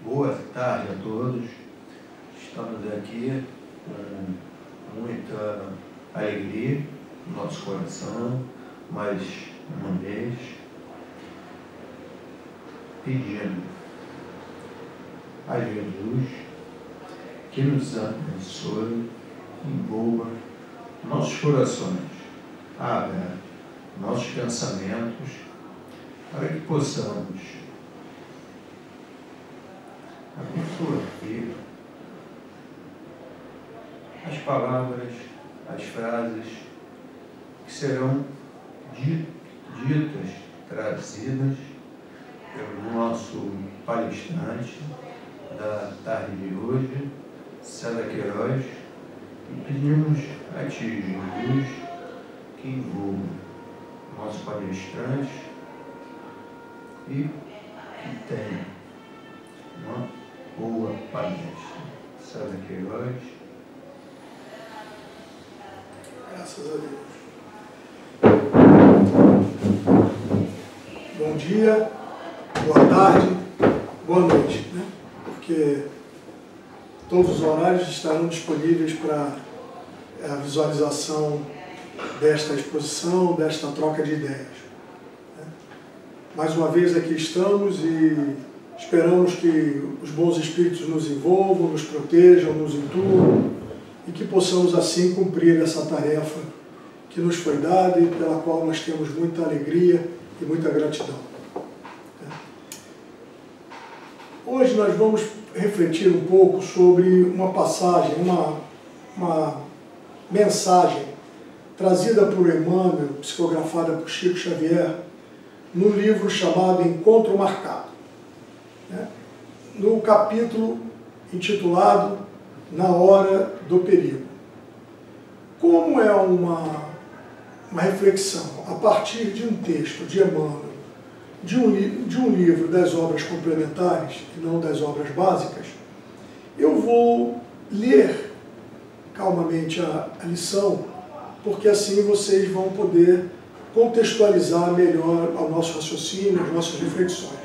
Boa tarde a todos. Estamos aqui com muita alegria no nosso coração, mais uma vez, pedindo a Jesus que nos abençoe, envolva nossos corações, abra nossos pensamentos, para que possamos absorver as palavras, as frases que serão ditas, trazidas pelo nosso palestrante da tarde de hoje, César Queiroz, e pedimos a Ti, Jesus, que envolva nosso palestrante e que tenha uma boa palestra. César Queiroz. Graças a Deus. Bom dia, boa tarde, boa noite, né? Porque todos os horários estarão disponíveis para a visualização desta exposição, desta troca de ideias. Mais uma vez aqui estamos e esperamos que os bons espíritos nos envolvam, nos protejam, nos intuam e que possamos assim cumprir essa tarefa que nos foi dada e pela qual nós temos muita alegria e muita gratidão. Hoje nós vamos refletir um pouco sobre uma passagem, uma mensagem trazida por Emmanuel, psicografada por Chico Xavier, no livro chamado Encontro Marcado, no capítulo intitulado Na Hora do Perigo. Como é uma reflexão a partir de um texto de Emmanuel, de um livro das obras complementares e não das obras básicas, eu vou ler calmamente a lição, porque assim vocês vão poder contextualizar melhor o nosso raciocínio, as nossas reflexões.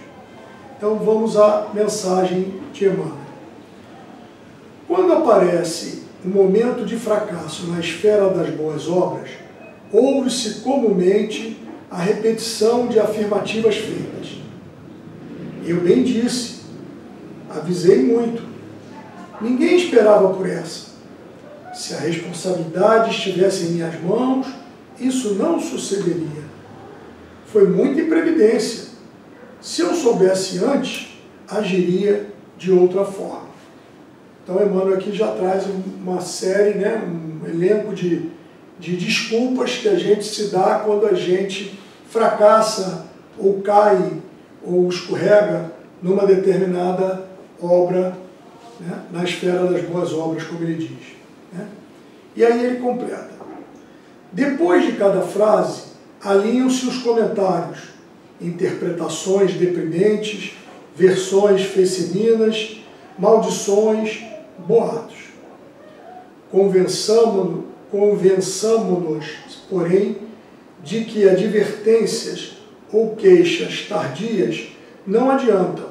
Então vamos à mensagem de Emmanuel. Quando aparece um momento de fracasso na esfera das boas obras, ouve-se comumente a repetição de afirmativas feitas. Eu bem disse, avisei muito. Ninguém esperava por essa. Se a responsabilidade estivesse em minhas mãos, isso não sucederia. Foi muita imprevidência. Se eu soubesse antes, agiria de outra forma. Então, Emmanuel aqui já traz uma série, um elenco de desculpas que a gente se dá quando a gente fracassa, ou cai, ou escorrega numa determinada obra, na esfera das boas obras, como ele diz. E aí ele completa. Depois de cada frase, alinham-se os comentários, interpretações deprimentes, versões fecininas, maldições, boatos. Convençamo-nos, porém, de que advertências ou queixas tardias não adiantam.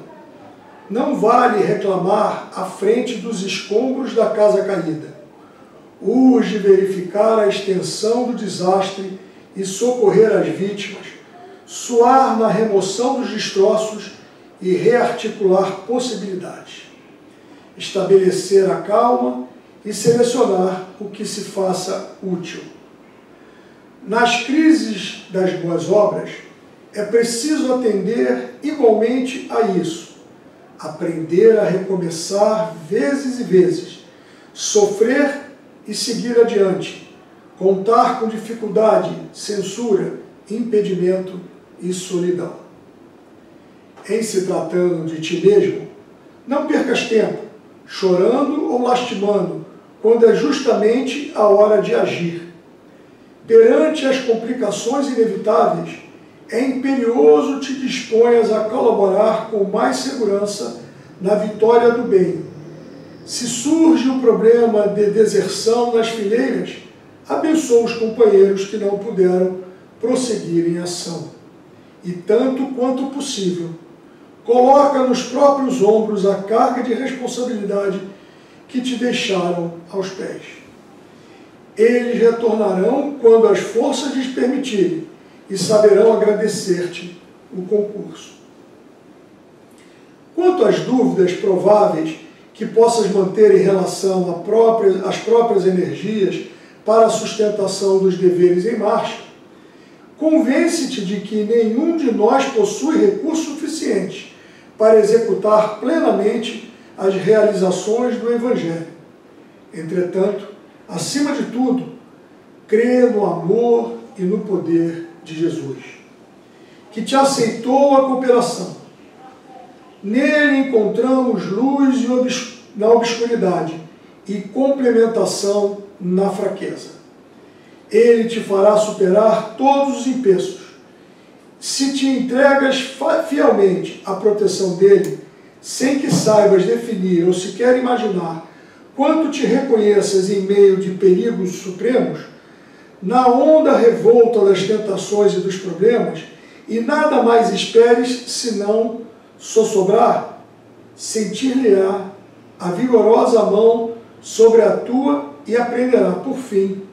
Não vale reclamar à frente dos escombros da casa caída. Urge verificar a extensão do desastre e socorrer as vítimas, suar na remoção dos destroços e rearticular possibilidades. Estabelecer a calma e selecionar o que se faça útil. Nas crises das boas obras, é preciso atender igualmente a isso, aprender a recomeçar vezes e vezes, sofrer e seguir adiante, contar com dificuldade, censura, impedimento e solidão. Em se tratando de ti mesmo, não percas tempo, chorando ou lastimando, quando é justamente a hora de agir. Perante as complicações inevitáveis, é imperioso te disponhas a colaborar com mais segurança na vitória do bem. Se surge o problema de deserção nas fileiras, abençoa os companheiros que não puderam prosseguir em ação. E tanto quanto possível, coloca nos próprios ombros a carga de responsabilidade que te deixaram aos pés. Eles retornarão quando as forças lhes permitirem e saberão agradecer-te o concurso. Quanto às dúvidas prováveis que possas manter em relação às próprias energias para a sustentação dos deveres em marcha, convence-te de que nenhum de nós possui recursos suficientes para executar plenamente as realizações do Evangelho. Entretanto, acima de tudo, crê no amor e no poder de Jesus, que te aceitou a cooperação. Nele encontramos luz na obscuridade e complementação na fraqueza. Ele te fará superar todos os empeços. Se te entregas fielmente à proteção dele, sem que saibas definir ou sequer imaginar quanto te reconheças em meio de perigos supremos, na onda revolta das tentações e dos problemas, e nada mais esperes senão sossobrar, sentir-lhe-á a vigorosa mão sobre a tua e aprenderá, por fim,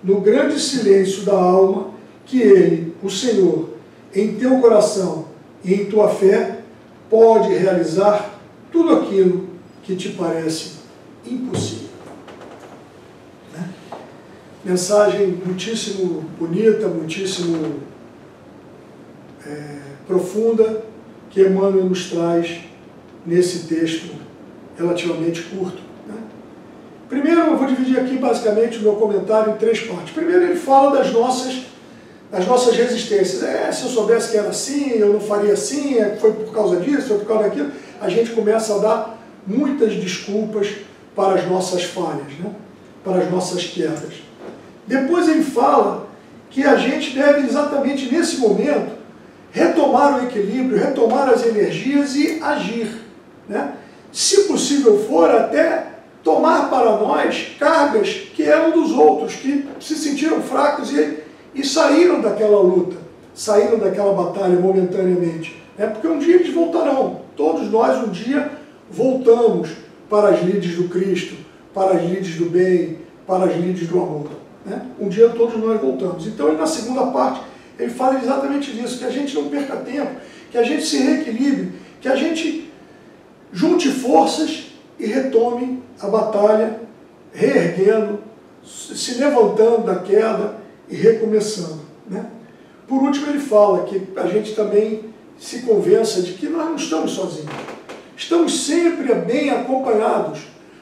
no grande silêncio da alma, que ele, o Senhor, em teu coração e em tua fé, pode realizar tudo aquilo que te parece impossível. Né? Mensagem muitíssimo bonita, muitíssimo profunda, que Emmanuel nos traz nesse texto relativamente curto. Né? Primeiro, eu vou dividir aqui basicamente o meu comentário em três partes. Primeiro, ele fala das nossas resistências. Se eu soubesse que era assim, eu não faria assim, foi por causa disso, foi por causa daquilo. A gente começa a dar muitas desculpas para as nossas falhas, né? Para as nossas quedas. Depois ele fala que a gente deve exatamente nesse momento retomar o equilíbrio, retomar as energias e agir. Né? Se possível for, até tomar para nós cargas que eram dos outros, que se sentiram fracos e saíram daquela luta, saíram daquela batalha momentaneamente. Né? Porque um dia eles voltarão. Todos nós um dia voltamos para as lides do Cristo, para as lides do bem, para as lides do amor. Né? Um dia todos nós voltamos. Então, na segunda parte, ele fala exatamente disso, que a gente não perca tempo, que a gente se reequilibre, que a gente junte forças e retome a batalha, reerguendo, se levantando da queda e recomeçando. Né? Por último, ele fala que a gente também se convença de que nós não estamos sozinhos. Estamos sempre bem acompanhados,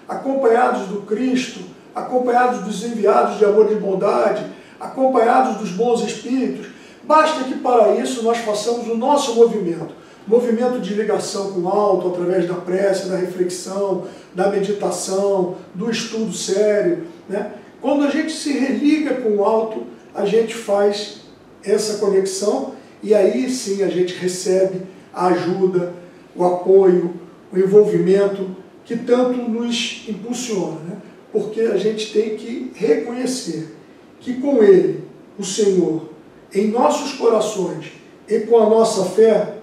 acompanhados do Cristo, acompanhados dos enviados de amor e de bondade, acompanhados dos bons espíritos. Basta que para isso nós façamos o nosso movimento de ligação com o alto, através da prece, da reflexão, da meditação, do estudo sério. Né? Quando a gente se religa com o alto, a gente faz essa conexão e aí sim a gente recebe a ajuda, o apoio, o envolvimento que tanto nos impulsiona. Né? Porque a gente tem que reconhecer que com Ele, o Senhor, em nossos corações e com a nossa fé,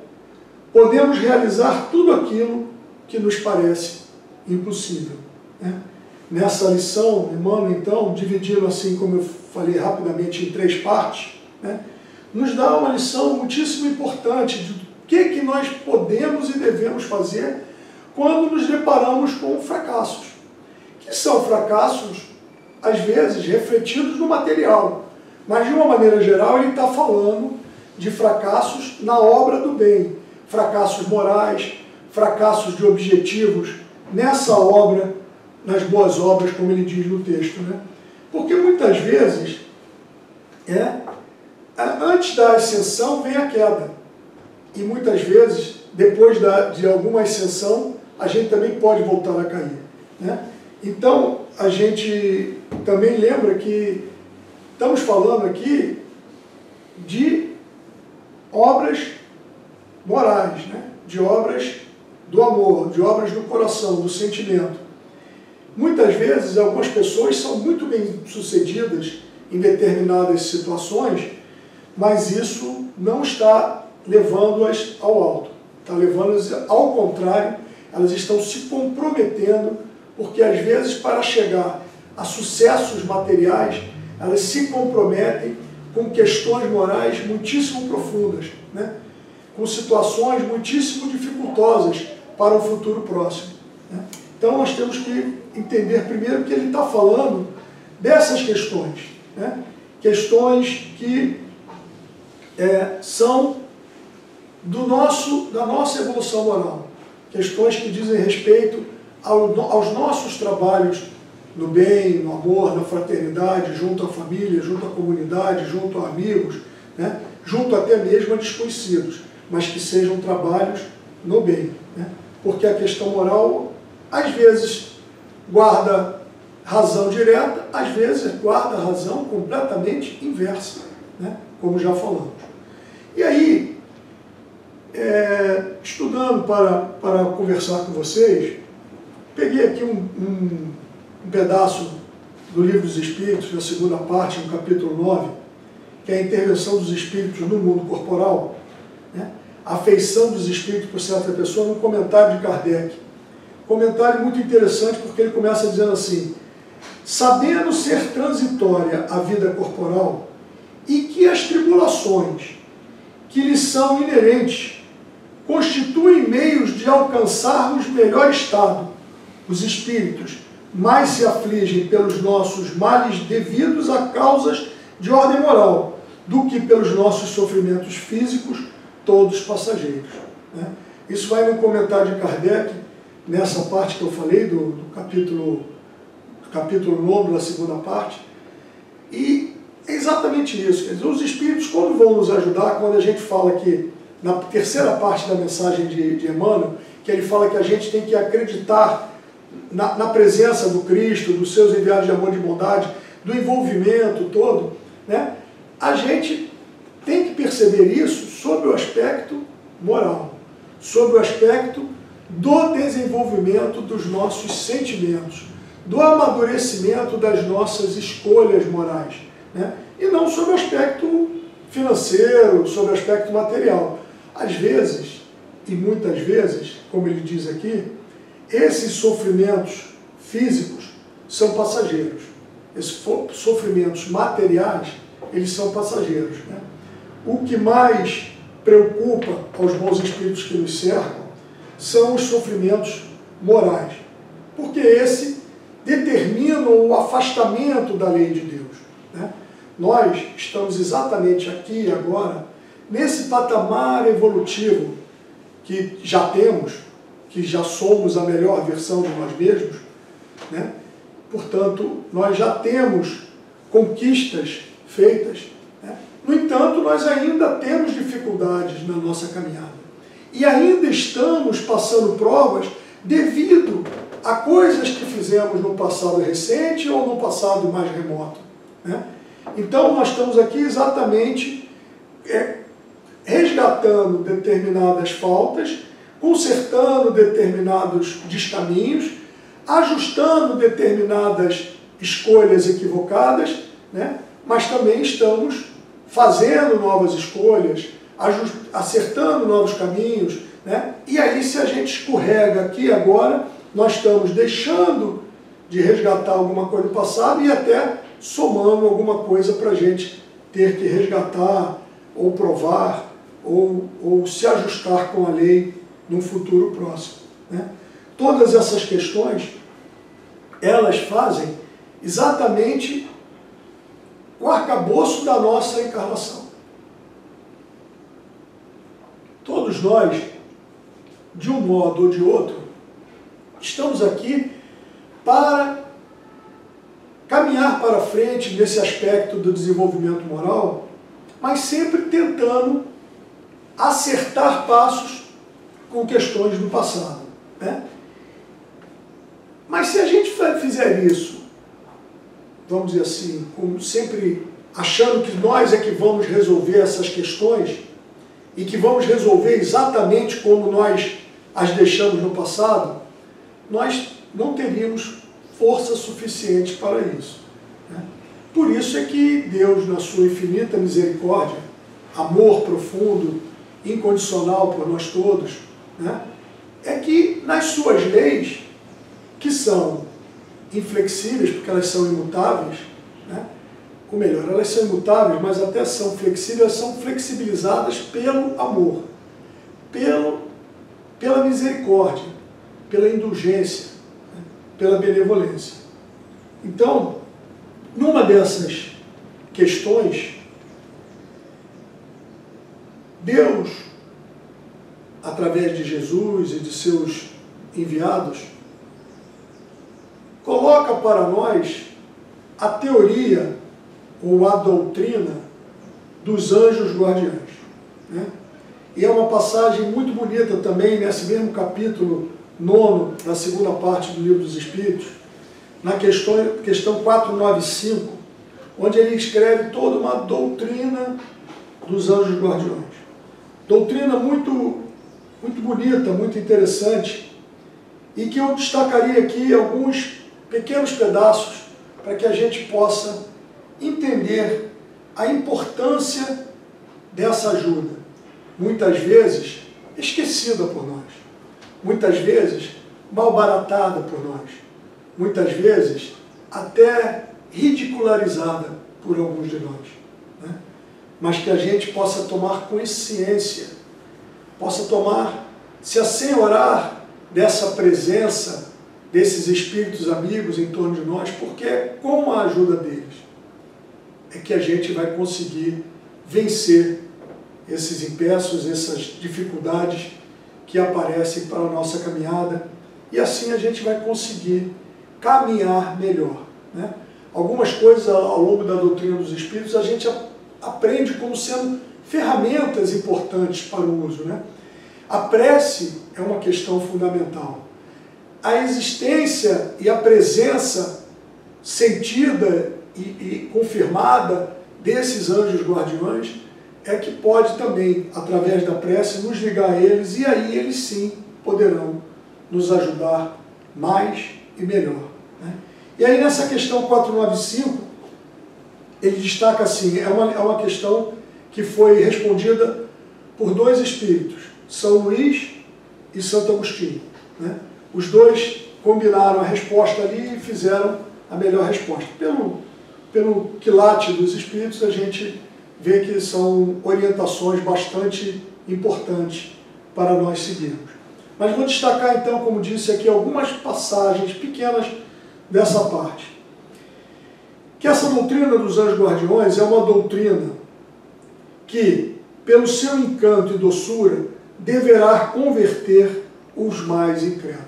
podemos realizar tudo aquilo que nos parece impossível. Né? Nessa lição, Emmanuel, então, dividindo assim, como eu falei rapidamente, em três partes, né? Nos dá uma lição muitíssimo importante de o que nós podemos e devemos fazer quando nos deparamos com fracassos. Que são fracassos, às vezes, refletidos no material. Mas, de uma maneira geral, ele está falando de fracassos na obra do bem. Fracassos morais, fracassos de objetivos nessa obra, nas boas obras, como ele diz no texto. Né? Porque, muitas vezes, antes da ascensão vem a queda. E, muitas vezes, depois de alguma ascensão, a gente também pode voltar a cair. Né? Então, a gente também lembra que estamos falando aqui de obras morais, né? De obras do amor, de obras do coração, do sentimento. Muitas vezes, algumas pessoas são muito bem-sucedidas em determinadas situações, mas isso não está levando-as ao alto, está levando, ao contrário, elas estão se comprometendo, porque às vezes para chegar a sucessos materiais, elas se comprometem com questões morais muitíssimo profundas, né? Com situações muitíssimo dificultosas para o futuro próximo, né? Então nós temos que entender primeiro que ele está falando dessas questões, né? Questões que são da nossa evolução moral, questões que dizem respeito aos nossos trabalhos no bem, no amor, na fraternidade, junto à família, junto à comunidade, junto a amigos, né? Junto até mesmo a desconhecidos, mas que sejam trabalhos no bem, né? Porque a questão moral, às vezes, guarda razão direta, às vezes guarda razão completamente inversa, né? Como já falamos. E aí, estudando para conversar com vocês, peguei aqui um pedaço do Livro dos Espíritos, na segunda parte, no capítulo 9, que é a intervenção dos espíritos no mundo corporal, né? A afeição dos espíritos por certa pessoa, no comentário de Kardec. Comentário muito interessante, porque ele começa dizendo assim: sabendo ser transitória a vida corporal e que as tribulações que lhes são inerentes constituem meios de alcançarmos melhor estado, os espíritos mais se afligem pelos nossos males devidos a causas de ordem moral do que pelos nossos sofrimentos físicos, todos passageiros, né? Isso vai no comentário de Kardec, nessa parte que eu falei, do capítulo 9, da segunda parte, e é exatamente isso. Quer dizer, os espíritos, quando vão nos ajudar, quando a gente fala que, na terceira parte da mensagem de Emmanuel, que ele fala que a gente tem que acreditar na presença do Cristo, dos seus enviados de amor e de bondade, do envolvimento todo, né? A gente tem que perceber isso sob o aspecto moral, sob o aspecto do desenvolvimento dos nossos sentimentos, do amadurecimento das nossas escolhas morais, né? E não sob o aspecto financeiro, sob o aspecto material. Às vezes, e muitas vezes, como ele diz aqui, esses sofrimentos físicos são passageiros. Esses sofrimentos materiais, eles são passageiros, né? O que mais preocupa aos bons espíritos que nos cercam são os sofrimentos morais, porque esse determinam o afastamento da lei de Deus, né? Nós estamos exatamente aqui e agora, nesse patamar evolutivo que já temos, que já somos a melhor versão de nós mesmos, né? Portanto, nós já temos conquistas feitas, né? No entanto, nós ainda temos dificuldades na nossa caminhada. E ainda estamos passando provas devido a coisas que fizemos no passado recente ou no passado mais remoto, né? Então, nós estamos aqui exatamente resgatando determinadas faltas, consertando determinados descaminhos, ajustando determinadas escolhas equivocadas, né? Mas também estamos fazendo novas escolhas, acertando novos caminhos, né? E aí, se a gente escorrega aqui agora, nós estamos deixando de resgatar alguma coisa do passado e até somando alguma coisa para a gente ter que resgatar, ou provar, ou se ajustar com a lei num futuro próximo, né? Todas essas questões, elas fazem exatamente o arcabouço da nossa encarnação. Todos nós, de um modo ou de outro, estamos aqui para caminhar para frente nesse aspecto do desenvolvimento moral, mas sempre tentando acertar passos com questões do passado, né? Mas se a gente fizer isso, vamos dizer assim, como sempre achando que nós é que vamos resolver essas questões e que vamos resolver exatamente como nós as deixamos no passado, nós não teríamos força suficiente para isso, né? Por isso é que Deus, na sua infinita misericórdia, amor profundo, incondicional por nós todos, né, é que nas suas leis, que são inflexíveis, porque elas são imutáveis, né, ou melhor, elas são imutáveis, mas até são flexíveis, são flexibilizadas pelo amor, pela misericórdia, pela indulgência, né, pela benevolência. Então, numa dessas questões, Deus, através de Jesus e de seus enviados, coloca para nós a teoria ou a doutrina dos anjos guardiães, né? E é uma passagem muito bonita também, nesse mesmo capítulo 9, na segunda parte do Livro dos Espíritos, na questão 495, onde ele escreve toda uma doutrina dos anjos guardiões. Doutrina muito bonita, muito interessante, e que eu destacaria aqui alguns pequenos pedaços para que a gente possa entender a importância dessa ajuda, muitas vezes esquecida por nós, muitas vezes malbaratada por nós, muitas vezes até ridicularizada por alguns de nós, né? Mas que a gente possa tomar consciência, possa tomar, se assenhorar dessa presença desses espíritos amigos em torno de nós, porque é com a ajuda deles é que a gente vai conseguir vencer esses empeços, essas dificuldades que aparecem para a nossa caminhada, e assim a gente vai conseguir caminhar melhor, né? Algumas coisas ao longo da doutrina dos espíritos a gente aprende como sendo ferramentas importantes para o uso, né? A prece é uma questão fundamental. A existência e a presença sentida e confirmada desses anjos guardiões é que pode também, através da prece, nos ligar a eles, e aí eles sim poderão nos ajudar mais e melhor, né? E aí nessa questão 495, ele destaca assim, é uma questão que foi respondida por dois espíritos, São Luís e Santo Agostinho, né? Os dois combinaram a resposta ali e fizeram a melhor resposta. Pelo quilate dos espíritos, a gente vê que são orientações bastante importantes para nós seguirmos. Mas vou destacar então, como disse aqui, algumas passagens pequenas dessa parte. Que essa doutrina dos anjos guardiões é uma doutrina que, pelo seu encanto e doçura, deverá converter os mais incrédulos.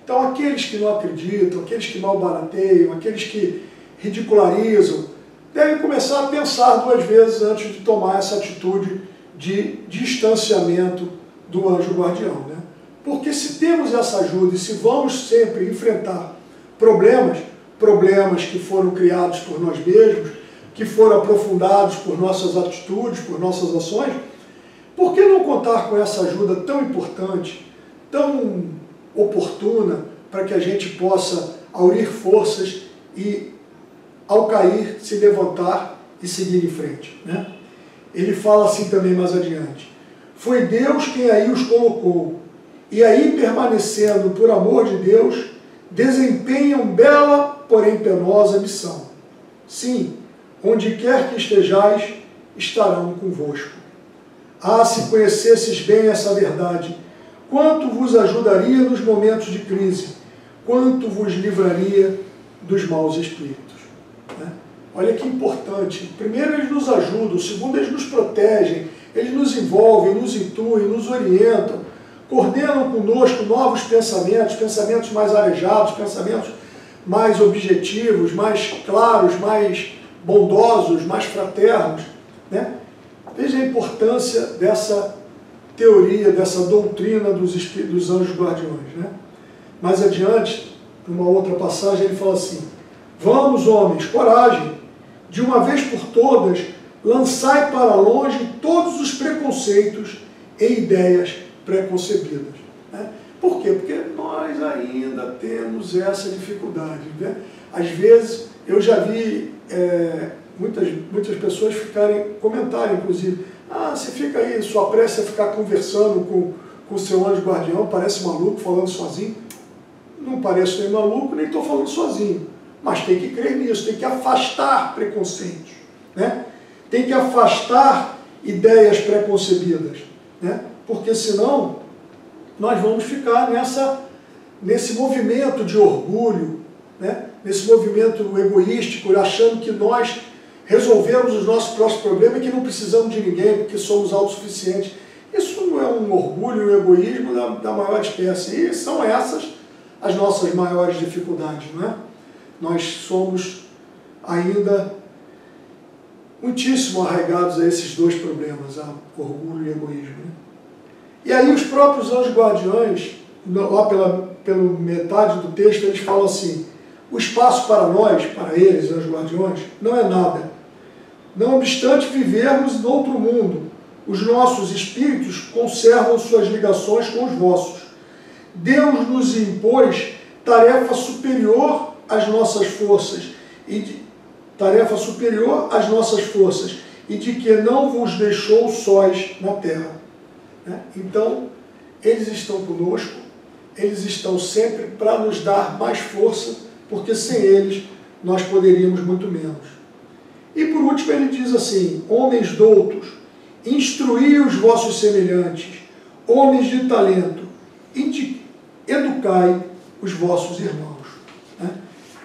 Então, aqueles que não acreditam, aqueles que malbarateiam, aqueles que ridicularizam, devem começar a pensar duas vezes antes de tomar essa atitude de distanciamento do anjo guardião, né? Porque se temos essa ajuda e se vamos sempre enfrentar problemas que foram criados por nós mesmos, que foram aprofundados por nossas atitudes, por nossas ações, por que não contar com essa ajuda tão importante, tão oportuna, para que a gente possa aurir forças e, ao cair, se levantar e seguir em frente, né? Ele fala assim também mais adiante: foi Deus quem aí os colocou, e aí, permanecendo por amor de Deus, desempenham bela, porém penosa missão. Sim, onde quer que estejais, estarão convosco. Ah, se conhecesses bem essa verdade, quanto vos ajudaria nos momentos de crise, quanto vos livraria dos maus espíritos, né? Olha que importante. Primeiro, eles nos ajudam. Segundo, eles nos protegem, eles nos envolvem, nos intuem, nos orientam, coordenam conosco novos pensamentos, pensamentos mais arejados, pensamentos mais objetivos, mais claros, mais bondosos, mais fraternos, né? Veja a importância dessa teoria, dessa doutrina dos anjos guardiões, né? Mais adiante, numa outra passagem, ele fala assim: vamos, homens, coragem, de uma vez por todas, lançai para longe todos os preconceitos e ideias preconcebidas, né? Por quê? Porque nós ainda temos essa dificuldade, né? Às vezes, eu já vi muitas pessoas comentarem, inclusive: ah, você fica aí, sua prece é ficar conversando com o seu anjo guardião, parece maluco falando sozinho. Não pareço nem maluco, nem estou falando sozinho. Mas tem que crer nisso, tem que afastar preconceitos, né? Tem que afastar ideias preconcebidas, né? Porque senão nós vamos ficar nesse movimento de orgulho, né? Nesse movimento egoístico, achando que nós resolvemos os nossos próprios problemas e que não precisamos de ninguém, porque somos autossuficientes. Isso não é um orgulho e um egoísmo da maior espécie. E são essas as nossas maiores dificuldades, não é? Nós somos ainda muitíssimo arraigados a esses dois problemas, a orgulho e egoísmo, né? E aí os próprios anjos guardiões, lá pela metade do texto, eles falam assim: o espaço para nós, para eles, anjos guardiões, não é nada. Não obstante vivermos noutro mundo, os nossos espíritos conservam suas ligações com os vossos. Deus nos impôs tarefa superior às nossas forças, e de que não vos deixou sós na terra. Então, eles estão conosco, eles estão sempre para nos dar mais força, porque sem eles nós poderíamos muito menos. E por último ele diz assim: homens doutos, instruí os vossos semelhantes, homens de talento, educai os vossos irmãos.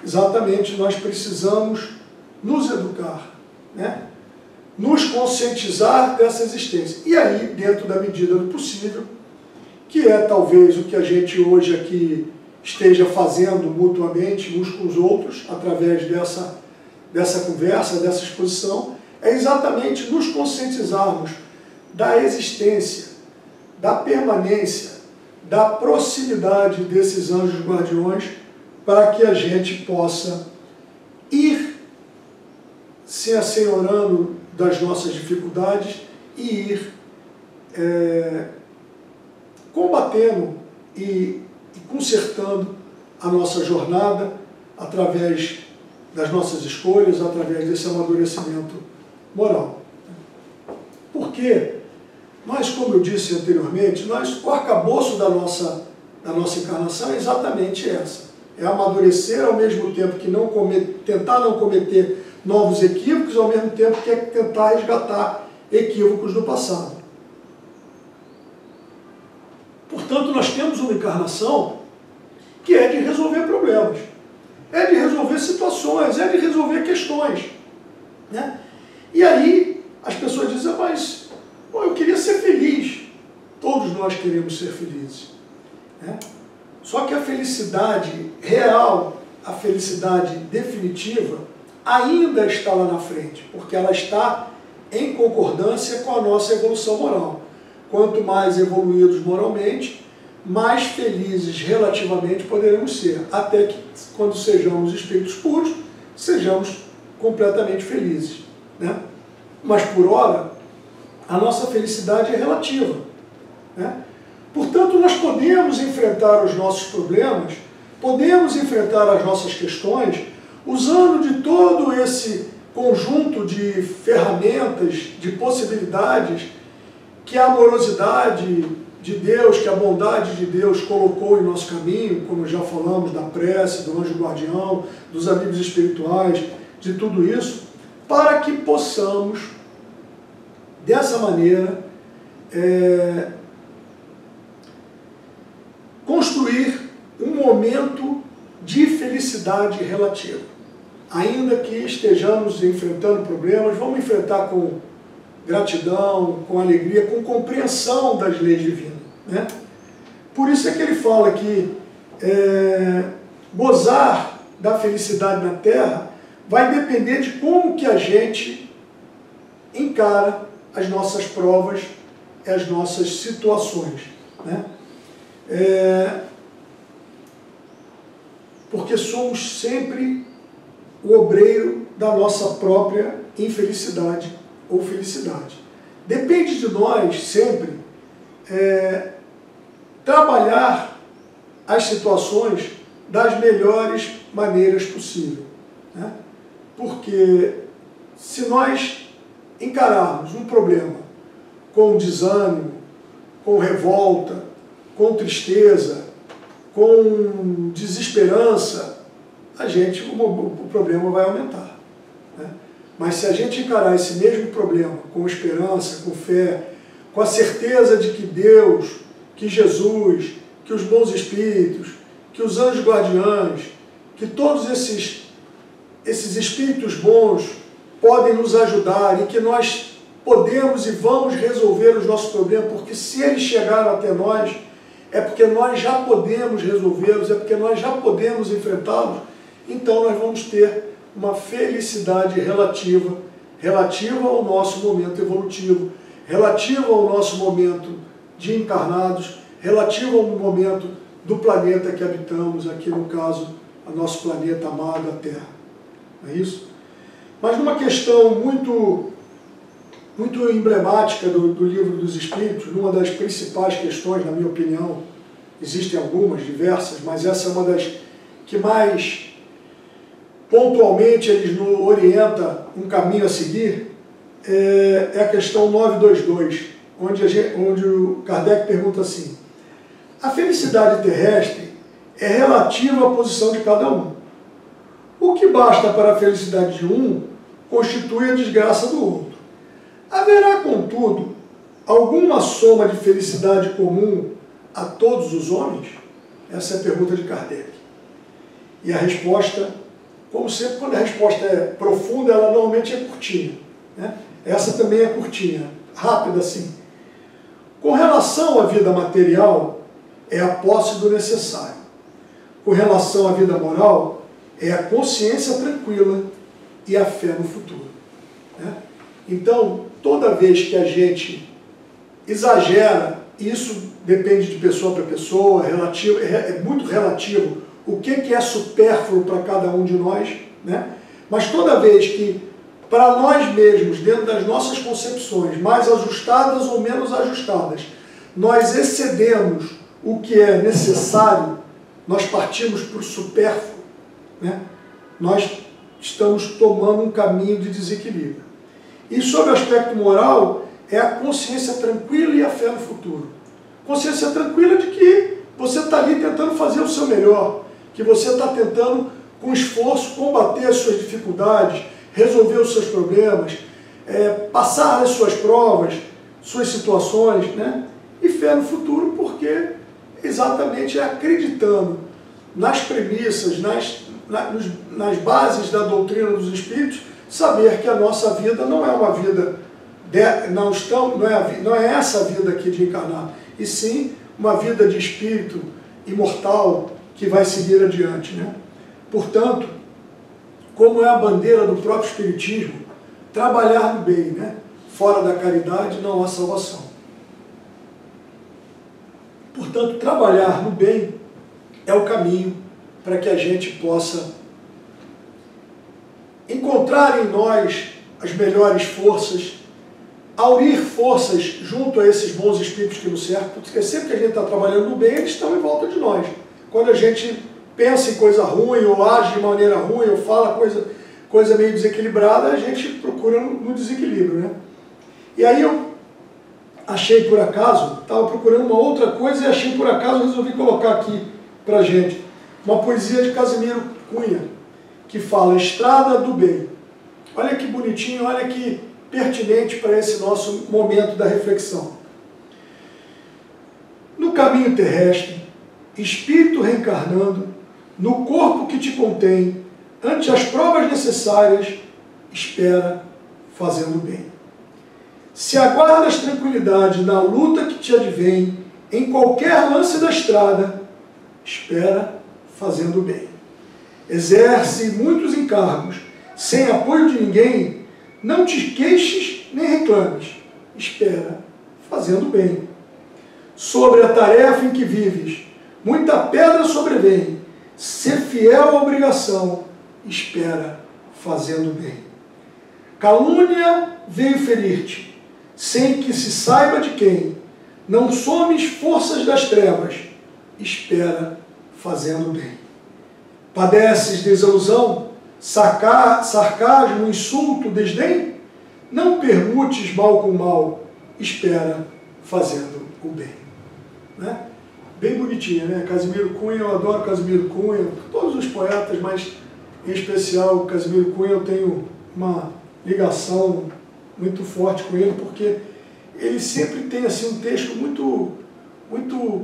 Exatamente, nós precisamos nos educar, né? Nos conscientizar dessa existência. E aí, dentro da medida do possível, que é talvez o que a gente hoje aqui esteja fazendo mutuamente uns com os outros, através dessa conversa, dessa exposição, é exatamente nos conscientizarmos da existência, da permanência, da proximidade desses anjos guardiões, para que a gente possa ir se assenhorando das nossas dificuldades e ir combatendo e consertando a nossa jornada através das nossas escolhas, através desse amadurecimento moral. Porque nós, como eu disse anteriormente, o arcabouço da nossa encarnação é exatamente essa. É amadurecer ao mesmo tempo que tentar não cometer novos equívocos, ao mesmo tempo que é tentar resgatar equívocos do passado. Portanto, nós temos uma encarnação que é de resolver problemas, é de resolver situações, é de resolver questões, né? E aí as pessoas dizem: mas eu queria ser feliz. Todos nós queremos ser felizes, né? Só que a felicidade real, a felicidade definitiva, ainda está lá na frente, porque ela está em concordância com a nossa evolução moral. Quanto mais evoluídos moralmente, mais felizes relativamente poderemos ser, até que, quando sejamos espíritos puros, sejamos completamente felizes, né? Mas, por hora, a nossa felicidade é relativa, né? Portanto, nós podemos enfrentar os nossos problemas, podemos enfrentar as nossas questões, usando de todo esse conjunto de ferramentas, de possibilidades que a amorosidade de Deus, que a bondade de Deus colocou em nosso caminho, como já falamos, da prece, do anjo guardião, dos amigos espirituais, de tudo isso, para que possamos, dessa maneira, construir um momento de felicidade relativa. Ainda que estejamos enfrentando problemas, vamos enfrentar com gratidão, com alegria, com compreensão das leis divinas, né? Por isso é que ele fala que gozar da felicidade na Terra vai depender de como que a gente encara as nossas provas e as nossas situações, né? Porque somos sempre o obreiro da nossa própria infelicidade ou felicidade. Depende de nós sempre trabalhar as situações das melhores maneiras possíveis, né? Porque se nós encararmos um problema com desânimo, com revolta, com tristeza, com desesperança, o problema vai aumentar, né? Mas se a gente encarar esse mesmo problema com esperança, com fé, com a certeza de que Deus, que Jesus, que os bons espíritos, que os anjos guardiães, que todos esses espíritos bons podem nos ajudar e que nós podemos e vamos resolver os nossos problemas, porque se eles chegaram até nós, é porque nós já podemos resolvê-los, é porque nós já podemos enfrentá-los, então nós vamos ter uma felicidade relativa ao nosso momento evolutivo, relativa ao nosso momento de encarnados, relativa ao momento do planeta que habitamos, aqui no caso, o nosso planeta amado, a Terra. Não é isso? Mas numa questão muito emblemática do Livro dos Espíritos, numa das principais questões, na minha opinião, existem algumas, diversas, mas essa é uma das que mais pontualmente eles nos orienta um caminho a seguir, é a questão 922, onde o Kardec pergunta assim: a felicidade terrestre é relativa à posição de cada um. O que basta para a felicidade de um constitui a desgraça do outro. Haverá, contudo, alguma soma de felicidade comum a todos os homens? Essa é a pergunta de Kardec. E a resposta, como sempre, quando a resposta é profunda, ela normalmente é curtinha, né? Essa também é curtinha, rápida assim. Com relação à vida material, é a posse do necessário. Com relação à vida moral, é a consciência tranquila e a fé no futuro, né? Então, toda vez que a gente exagera, isso depende de pessoa para pessoa, é muito relativo o que é supérfluo para cada um de nós, né? Mas toda vez que, para nós mesmos, dentro das nossas concepções, mais ajustadas ou menos ajustadas, nós excedemos o que é necessário, nós partimos para o supérfluo, né? Nós estamos tomando um caminho de desequilíbrio. E sobre o aspecto moral, é a consciência tranquila e a fé no futuro. Consciência tranquila de que você está ali tentando fazer o seu melhor, que você está tentando, com esforço, combater as suas dificuldades, resolver os seus problemas, passar as suas provas, suas situações, né? E fé no futuro, porque exatamente é acreditando nas premissas, nas bases da doutrina dos Espíritos, saber que a nossa vida não é uma vida, não é essa vida aqui de encarnar, e sim uma vida de espírito imortal que vai seguir adiante, né? Portanto, como é a bandeira do próprio Espiritismo, trabalhar no bem, né? Fora da caridade não há salvação. Portanto, trabalhar no bem é o caminho para que a gente possa encontrar em nós as melhores forças, aurir forças junto a esses bons espíritos que nos cercam, porque sempre que a gente está trabalhando no bem, eles estão em volta de nós. Quando a gente pensa em coisa ruim, ou age de maneira ruim, ou fala coisa meio desequilibrada, a gente procura no desequilíbrio, né? E aí eu achei por acaso, estava procurando uma outra coisa e achei por acaso, resolvi colocar aqui para a gente uma poesia de Casimiro Cunha, que fala Estrada do Bem. Olha que bonitinho, olha que pertinente para esse nosso momento da reflexão. No caminho terrestre, espírito reencarnando, no corpo que te contém, ante as provas necessárias, espera fazendo bem. Se aguardas tranquilidade na luta que te advém, em qualquer lance da estrada, espera fazendo bem. Exerce muitos encargos, sem apoio de ninguém, não te queixes nem reclames, espera fazendo bem. Sobre a tarefa em que vives, muita pedra sobrevém, ser fiel à obrigação, espera fazendo bem. Calúnia veio ferir-te, sem que se saiba de quem, não somes forças das trevas, espera fazendo bem. Padeces desilusão, sarcasmo, insulto, desdém? Não permutes mal com mal, espera fazendo o bem. Né? bem bonitinha, né? Casimiro Cunha, eu adoro Casimiro Cunha, todos os poetas, mas em especial Casimiro Cunha eu tenho uma ligação muito forte com ele, porque ele sempre tem assim, um texto muito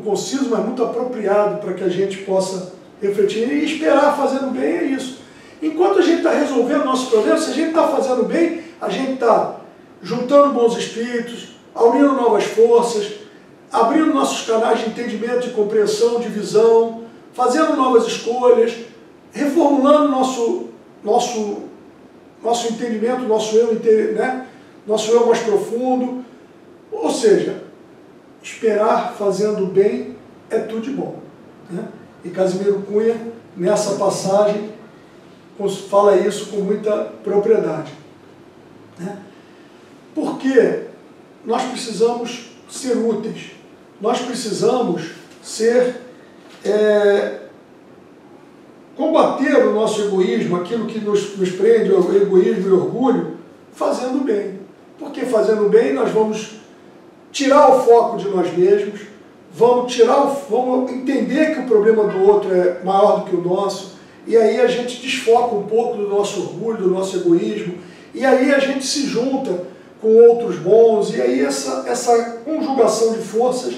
conciso, mas muito apropriado para que a gente possa refletir e esperar fazendo bem. É isso. Enquanto a gente está resolvendo nossos problemas, se a gente está fazendo bem, a gente está juntando bons espíritos, abrindo novas forças, abrindo nossos canais de entendimento, de compreensão, de visão, fazendo novas escolhas, reformulando nosso entendimento, nosso eu, né? Nosso eu mais profundo. Ou seja, esperar fazendo bem é tudo de bom, né? E Casimiro Cunha, nessa passagem, fala isso com muita propriedade, né? Porque nós precisamos ser úteis, nós precisamos combater o nosso egoísmo, aquilo que nos prende, o egoísmo e o orgulho, fazendo bem. Porque fazendo bem nós vamos tirar o foco de nós mesmos, vamos entender que o problema do outro é maior do que o nosso, e aí a gente desfoca um pouco do nosso orgulho, do nosso egoísmo, e aí a gente se junta com outros bons, e aí essa conjugação de forças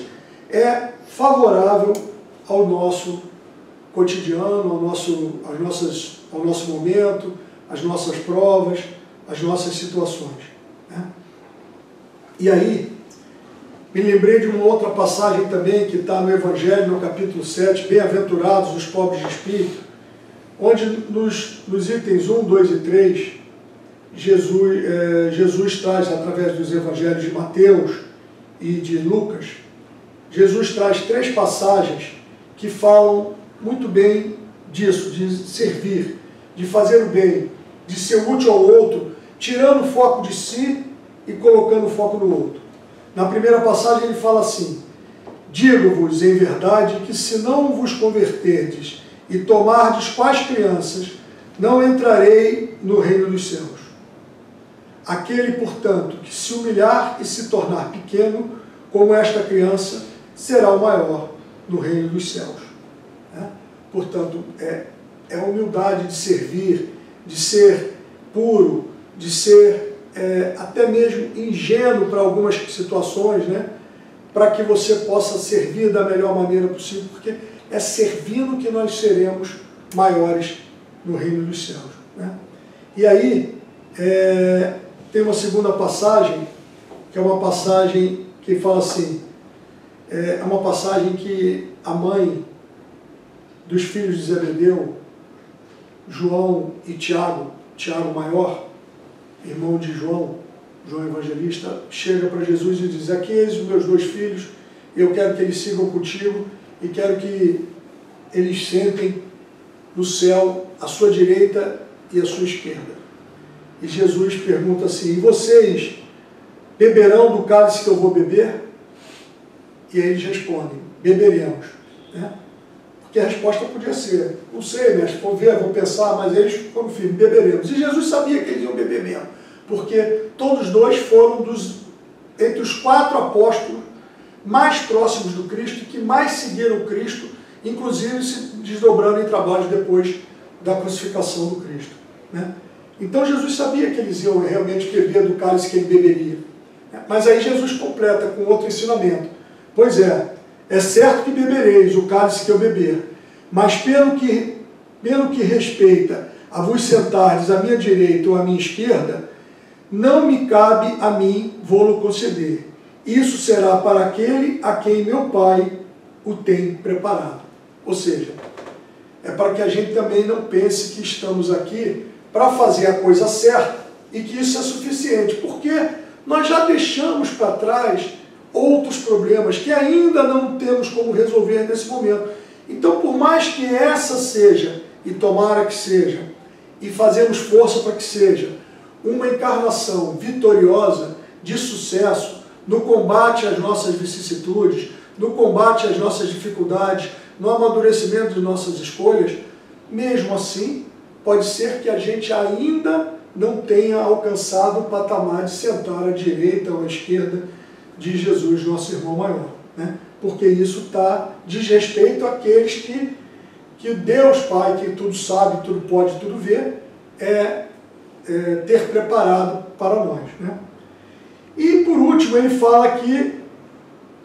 é favorável ao nosso cotidiano, ao nosso momento, às nossas provas, às nossas situações, né? E aí, me lembrei de uma outra passagem também que está no Evangelho, no capítulo 7, Bem-aventurados os pobres de espírito, onde nos itens 1, 2 e 3, Jesus traz, através dos evangelhos de Mateus e de Lucas, Jesus traz 3 passagens que falam muito bem disso, de servir, de fazer o bem, de ser útil ao outro, tirando o foco de si e colocando o foco no outro. Na primeira passagem ele fala assim: digo-vos em verdade que se não vos converterdes e tomardes quais crianças, não entrarei no reino dos céus. Aquele, portanto, que se humilhar e se tornar pequeno, como esta criança, será o maior no reino dos céus. Né? Portanto, é a humildade de servir, de ser puro, de ser até mesmo ingênuo para algumas situações, né? Para que você possa servir da melhor maneira possível, porque é servindo que nós seremos maiores no reino dos céus, né? E aí, tem uma segunda passagem, que é uma passagem que fala assim, é uma passagem que a mãe dos filhos de Zebedeu, João e Tiago maior, irmão de João Evangelista, chega para Jesus e diz: aqui eis os meus 2 filhos, eu quero que eles sigam contigo e quero que eles sentem no céu à sua direita e à sua esquerda. E Jesus pergunta assim: e vocês beberão do cálice que eu vou beber? E aí eles respondem: beberemos, né? Porque a resposta podia ser: não sei, mestre, vou ver, vou pensar, mas eles foram firmes: beberemos. E Jesus sabia que eles iam beber mesmo, porque todos 2 foram entre os 4 apóstolos mais próximos do Cristo, que mais seguiram Cristo, inclusive se desdobrando em trabalhos depois da crucificação do Cristo, né? Então Jesus sabia que eles iam realmente beber do cálice que ele beberia. Mas aí Jesus completa com outro ensinamento: pois é certo que bebereis o cálice que eu beber, mas pelo que respeita a vos sentardes à minha direita ou à minha esquerda, não me cabe a mim vô-lo conceder. Isso será para aquele a quem meu Pai o tem preparado. Ou seja, é para que a gente também não pense que estamos aqui para fazer a coisa certa e que isso é suficiente, porque nós já deixamos para trás outros problemas que ainda não temos como resolver nesse momento. Então, por mais que essa seja, e tomara que seja, e fazemos força para que seja, uma encarnação vitoriosa, de sucesso, no combate às nossas vicissitudes, no combate às nossas dificuldades, no amadurecimento de nossas escolhas, mesmo assim, pode ser que a gente ainda não tenha alcançado o patamar de sentar à direita ou à esquerda de Jesus, nosso irmão maior, né? porque isso diz respeito àqueles que Deus Pai, que tudo sabe, tudo pode, tudo vê, ter preparado para nós, né? E por último ele fala aqui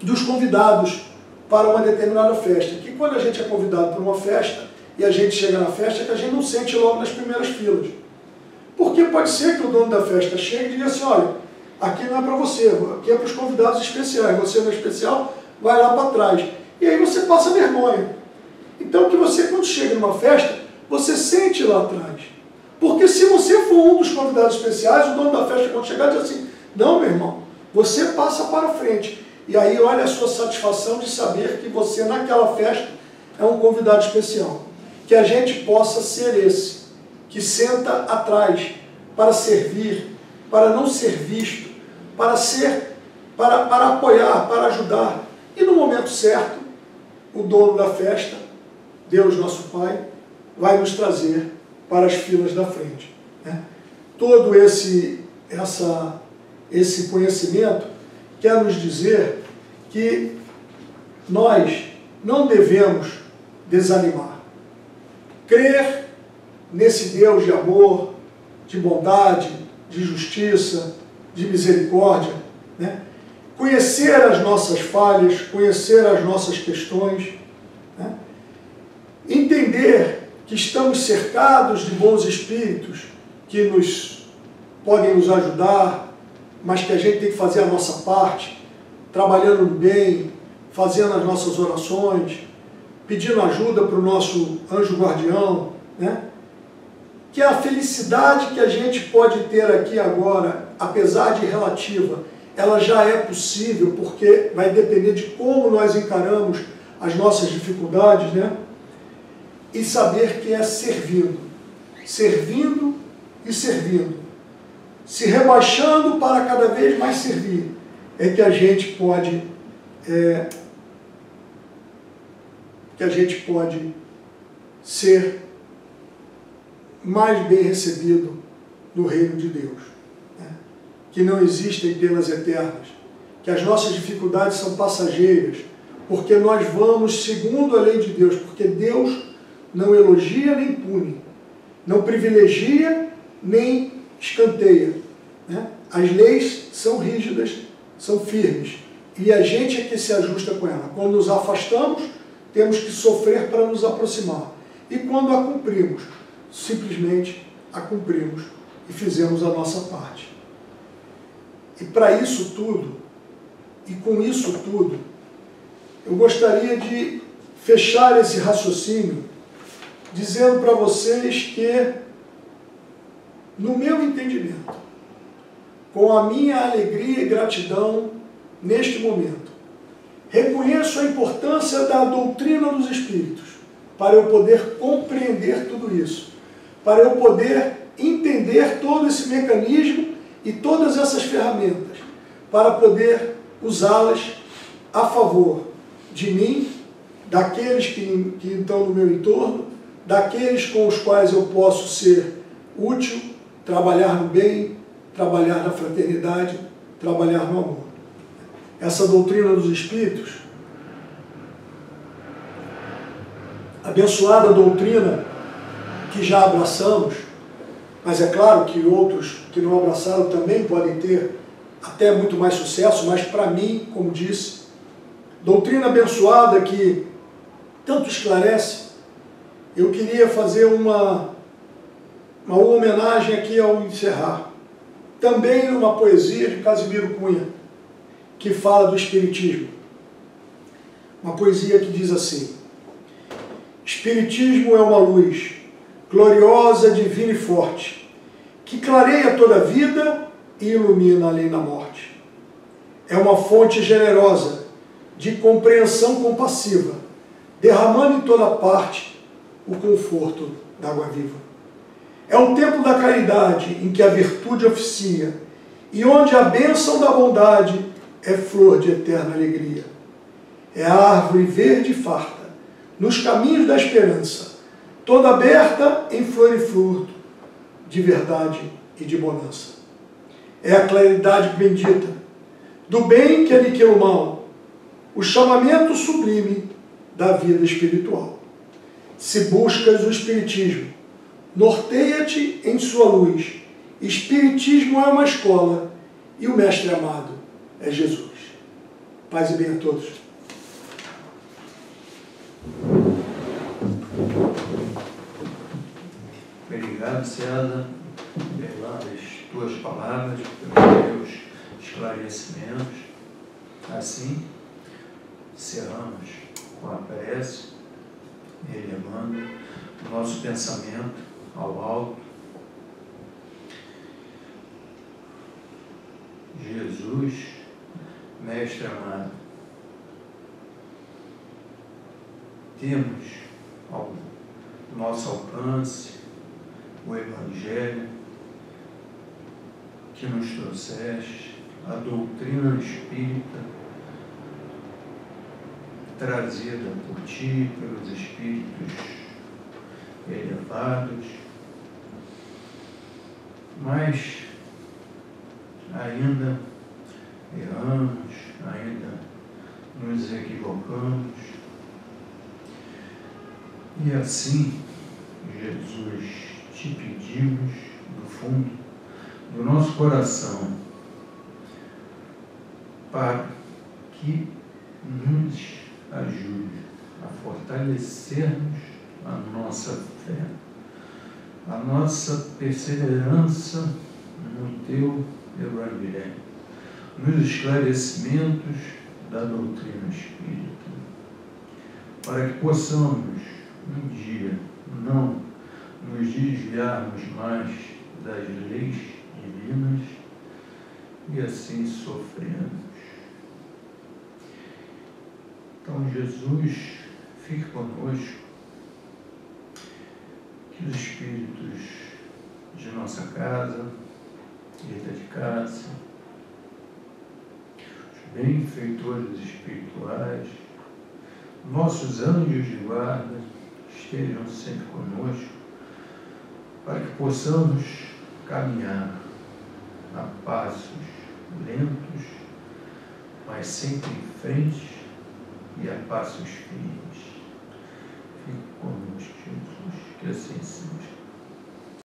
dos convidados para uma determinada festa, que quando a gente é convidado para uma festa e a gente chega na festa, que a gente não sente logo nas primeiras filas. Porque pode ser que o dono da festa chegue e diga assim, olha, aqui não é para você, aqui é para os convidados especiais, você não é especial, vai lá para trás. E aí você passa vergonha. Então que você, quando chega numa festa, você sente lá atrás. Porque se você for um dos convidados especiais, o dono da festa, quando chegar, diz assim, não, meu irmão, você passa para frente. E aí olha a sua satisfação de saber que você, naquela festa, é um convidado especial. Que a gente possa ser esse, que senta atrás para servir, para não ser visto, para apoiar, para ajudar. E no momento certo, o dono da festa, Deus nosso Pai, vai nos trazer para as filas da frente, né? Todo esse conhecimento quer nos dizer que nós não devemos desanimar. Crer nesse Deus de amor, de bondade, de justiça, de misericórdia, né? Conhecer as nossas falhas, conhecer as nossas questões, né? Entender que estamos cercados de bons espíritos que podem nos ajudar, mas que a gente tem que fazer a nossa parte, trabalhando no bem, fazendo as nossas orações, pedindo ajuda para o nosso anjo guardião, né? Que a felicidade que a gente pode ter aqui agora, apesar de relativa, ela já é possível, porque vai depender de como nós encaramos as nossas dificuldades, né? E saber que é servindo, servindo e servindo, se rebaixando para cada vez mais servir, é que a gente pode ser mais bem recebido no reino de Deus, né? Que não existem penas eternas, que as nossas dificuldades são passageiras, porque nós vamos segundo a lei de Deus, porque Deus não elogia nem pune, não privilegia nem escanteia, né? As leis são rígidas, são firmes, e a gente é que se ajusta com ela. Quando nos afastamos, temos que sofrer para nos aproximar. E quando a cumprimos, simplesmente a cumprimos e fizemos a nossa parte. E para isso tudo, e com isso tudo, eu gostaria de fechar esse raciocínio dizendo para vocês que, no meu entendimento, com a minha alegria e gratidão neste momento, reconheço a importância da doutrina dos Espíritos para eu poder compreender tudo isso, para eu poder entender todo esse mecanismo e todas essas ferramentas, para poder usá-las a favor de mim, daqueles que estão no meu entorno, daqueles com os quais eu posso ser útil, trabalhar no bem, trabalhar na fraternidade, trabalhar no amor. Essa doutrina dos Espíritos, abençoada doutrina que já abraçamos, mas é claro que outros que não abraçaram também podem ter até muito mais sucesso, mas para mim, como disse, doutrina abençoada que tanto esclarece. Eu queria fazer uma homenagem aqui ao encerrar, também numa poesia de Casimiro Cunha, que fala do Espiritismo. Uma poesia que diz assim: Espiritismo é uma luz, gloriosa, divina e forte, que clareia toda a vida e ilumina além da morte. É uma fonte generosa, de compreensão compassiva, derramando em toda parte o conforto da água viva. É o templo da caridade em que a virtude oficia, e onde a bênção da bondade é flor de eterna alegria. É a árvore verde e farta, nos caminhos da esperança, toda aberta em flor e fruto, de verdade e de bonança. É a claridade bendita, do bem que aniquila o mal, o chamamento sublime da vida espiritual. Se buscas o Espiritismo, norteia-te em sua luz. Espiritismo é uma escola e o mestre amado é Jesus. Paz e bem a todos. Obrigado, César, pelas tuas palavras, pelos teus esclarecimentos. Assim, encerramos com a prece, elevando o nosso pensamento ao alto. Jesus, Mestre amado, temos ao nosso alcance o Evangelho que nos trouxeste, a doutrina espírita trazida por ti, pelos espíritos elevados, mas ainda erramos, ainda nos equivocamos. E assim, Jesus, te pedimos, no fundo do nosso coração, para que nos ajude a fortalecermos a nossa fé, a nossa perseverança no teu Evangelho, nos esclarecimentos da doutrina espírita, para que possamos um dia não nos desviarmos mais das leis divinas e assim sofremos. Então, Jesus, fique conosco, que os espíritos de nossa casa, vida de casa, os benfeitores espirituais, nossos anjos de guarda, estejam sempre conosco, para que possamos caminhar a passos lentos, mas sempre em frente e a passos firmes. Fique conosco, Jesus, que assim seja.